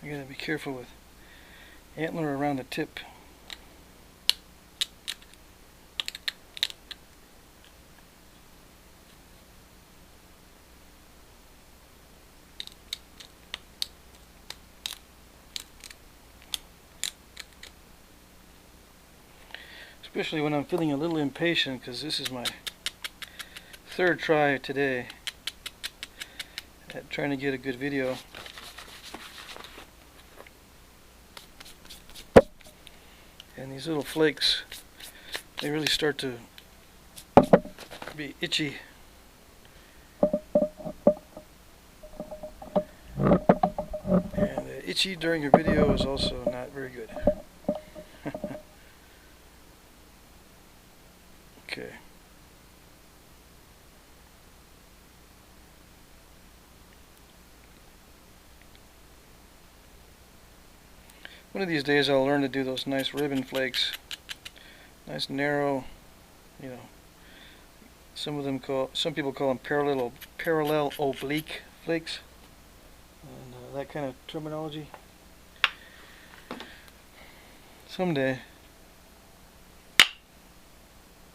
You gotta be careful with antler around the tip. Especially when I'm feeling a little impatient, because this is my third try today at trying to get a good video. And these little flakes, they really start to be itchy. And itchy during your video is also not very good. Okay. One of these days I'll learn to do those nice ribbon flakes. Nice narrow, you know. Some people call them parallel oblique flakes. And that kind of terminology. Someday.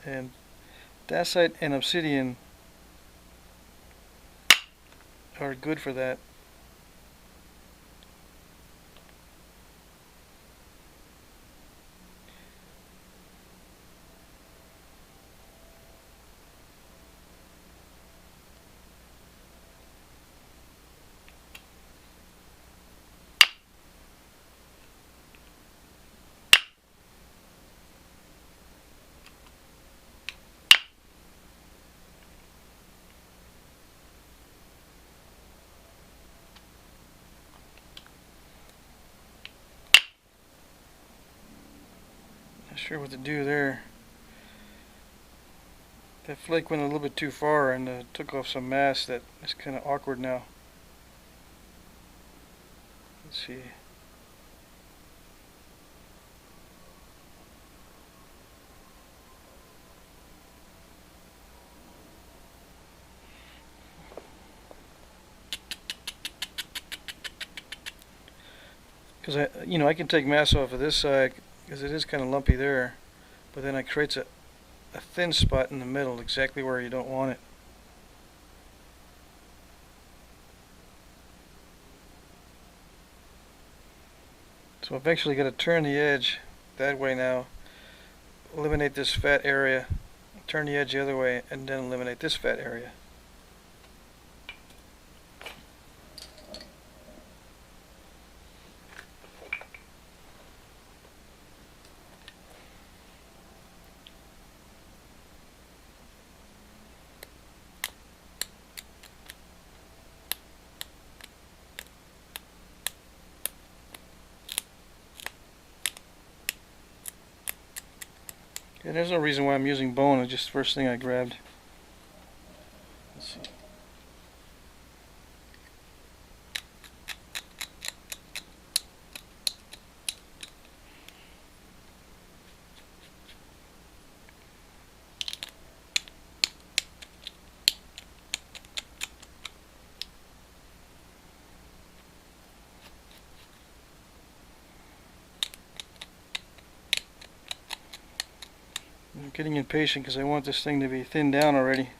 And dacite and obsidian are good for that. Not sure what to do there. That flake went a little bit too far and took off some mass that is kind of awkward now. Let's see. Because I can take mass off of this side because it is kind of lumpy there, but then it creates a thin spot in the middle, exactly where you don't want it. So I've actually got to turn the edge that way now, eliminate this fat area, turn the edge the other way, and then eliminate this fat area. Okay, there's no reason why I'm using bone, it's just the first thing I grabbed. Let's see. I'm getting impatient because I want this thing to be thinned down already.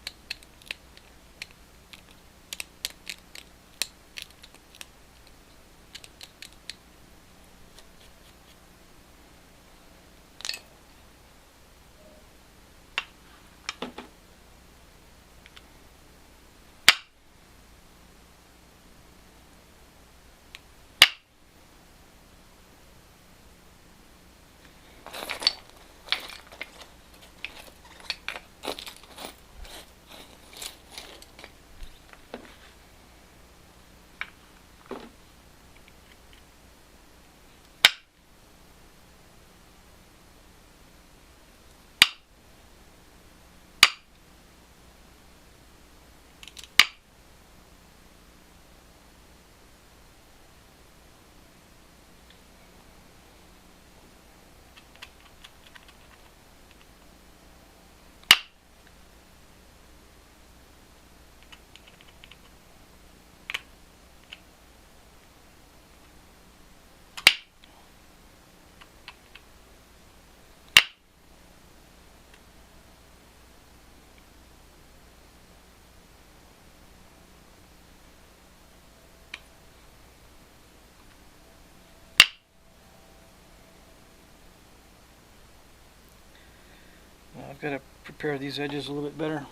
I've got to prepare these edges a little bit better.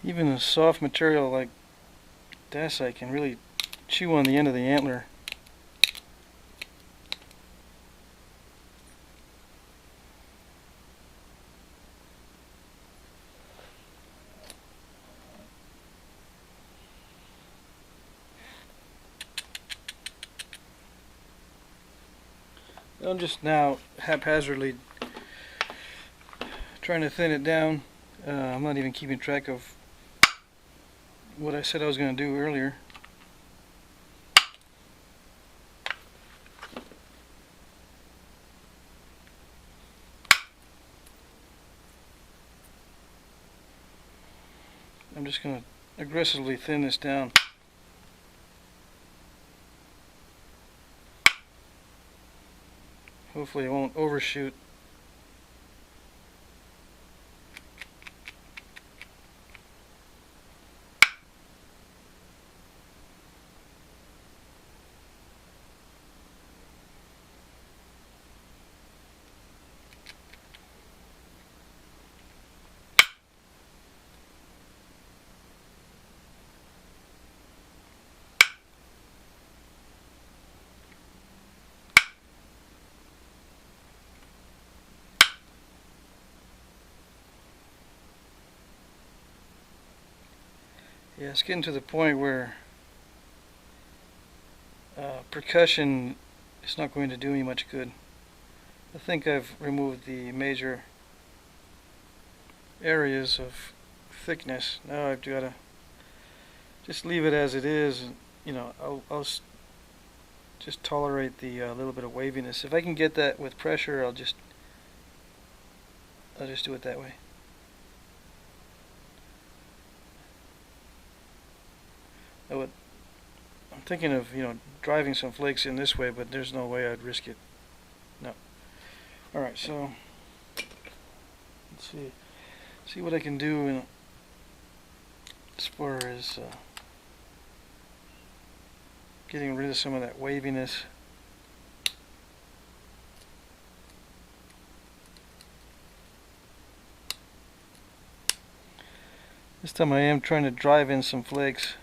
Even a soft material like dacite can really chew on the end of the antler. I'm just now haphazardly trying to thin it down. I'm not even keeping track of what I said I was going to do earlier. I'm just going to aggressively thin this down. Hopefully it won't overshoot. Yeah, it's getting to the point where percussion is not going to do me much good. I think I've removed the major areas of thickness. Now I've got to just leave it as it is. And, you know, I'll just tolerate the little bit of waviness. If I can get that with pressure, I'll just do it that way. I'm thinking of, you know, driving some flakes in this way, but there's no way I'd risk it. No. Alright, so let's see what I can do as far as getting rid of some of that waviness. This time I am trying to drive in some flakes.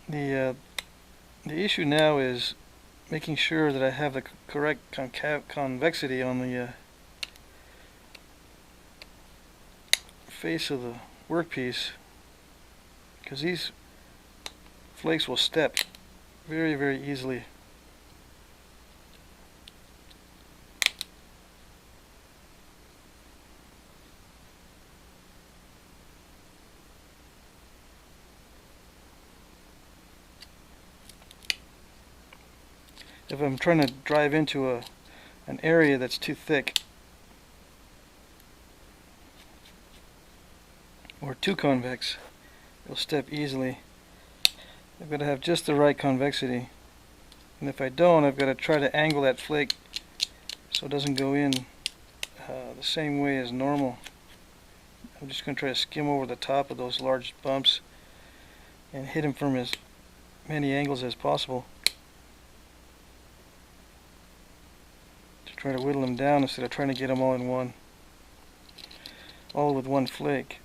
The issue now is making sure that I have the correct convexity on the face of the workpiece, because these flakes will step very, very easily. If I'm trying to drive into an area that's too thick or too convex, it'll step easily. I've got to have just the right convexity, and if I don't, I've got to try to angle that flake so it doesn't go in the same way as normal. I'm just going to try to skim over the top of those large bumps and hit them from as many angles as possible. Try to whittle them down instead of trying to get them all in one, all with one flake.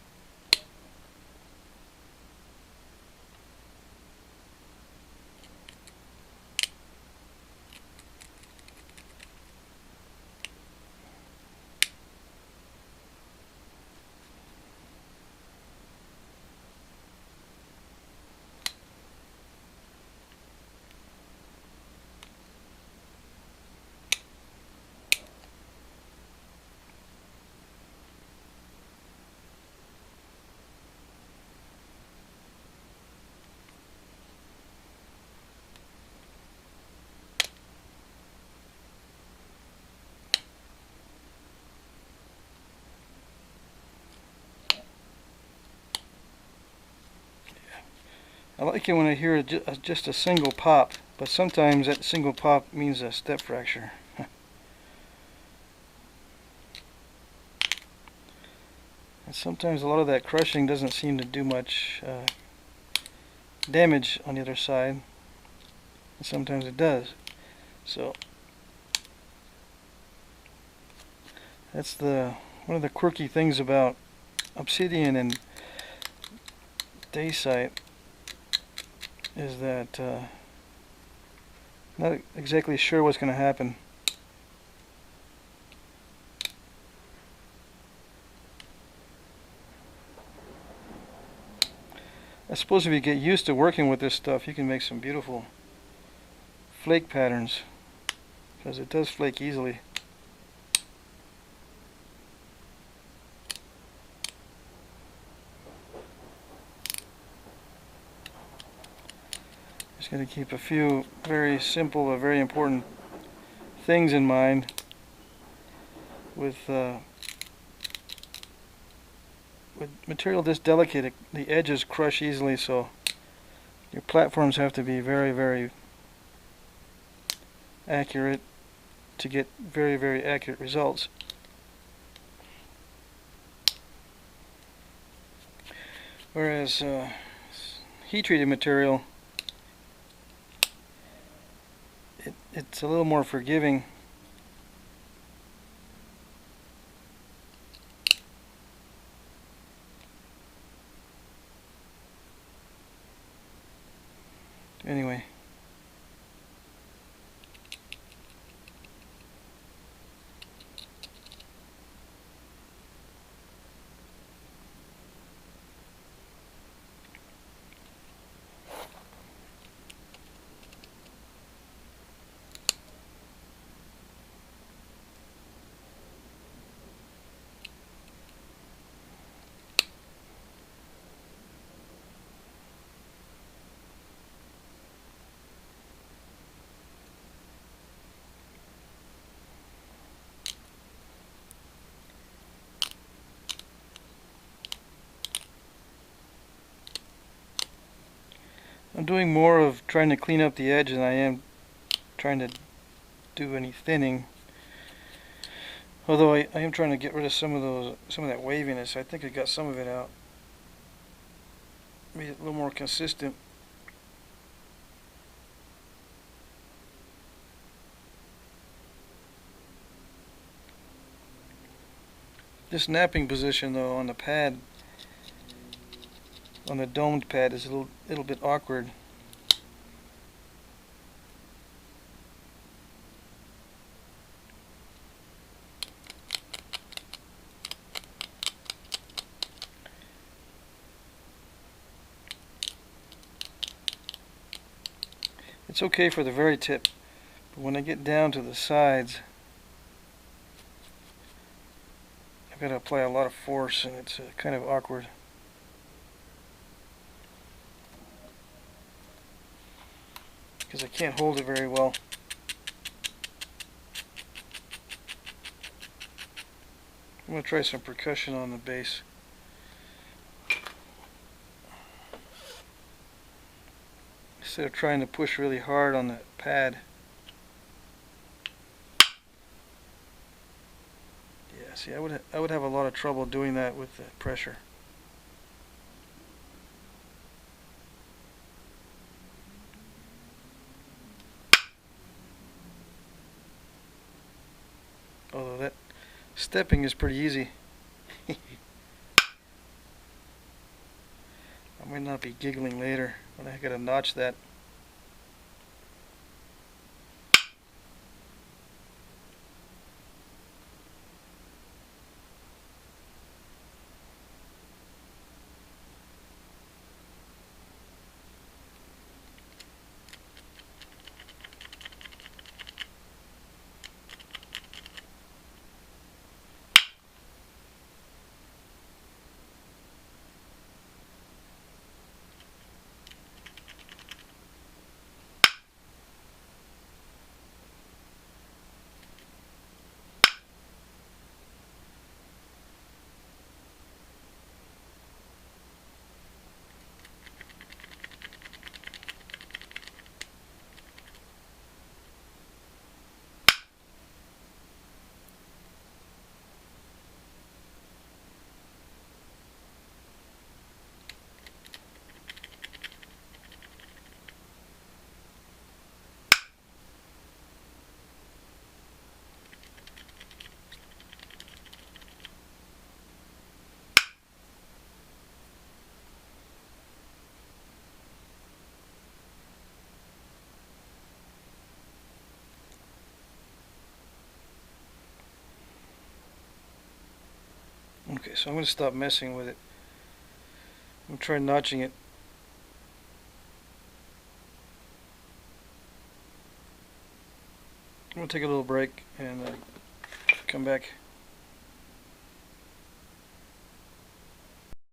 I like it when I hear just a single pop, but sometimes that single pop means a step fracture. And sometimes a lot of that crushing doesn't seem to do much damage on the other side, and sometimes it does. So that's one of the quirky things about obsidian and dacite, is that not exactly sure what's going to happen. I suppose if you get used to working with this stuff, you can make some beautiful flake patterns, because it does flake easily. Just got to keep a few very simple but very important things in mind with material this delicate. The edges crush easily, so your platforms have to be very, very accurate to get very, very accurate results. Whereas heat-treated material, it's a little more forgiving. Anyway, I'm doing more of trying to clean up the edge than I am trying to do any thinning. Although I am trying to get rid of some of that waviness. I think I got some of it out. Made it a little more consistent. This napping position though on the pad, on the domed pad, is a little bit awkward. It's okay for the very tip, but when I get down to the sides, I've got to apply a lot of force, and it's kind of awkward. Because I can't hold it very well. I'm going to try some percussion on the base. Instead of trying to push really hard on the pad. Yeah, see, I would have a lot of trouble doing that with the pressure. Although that stepping is pretty easy. I might not be giggling later when I gotta notch that. Okay, so I'm going to stop messing with it. I'm going to try notching it. I'm going to take a little break and come back.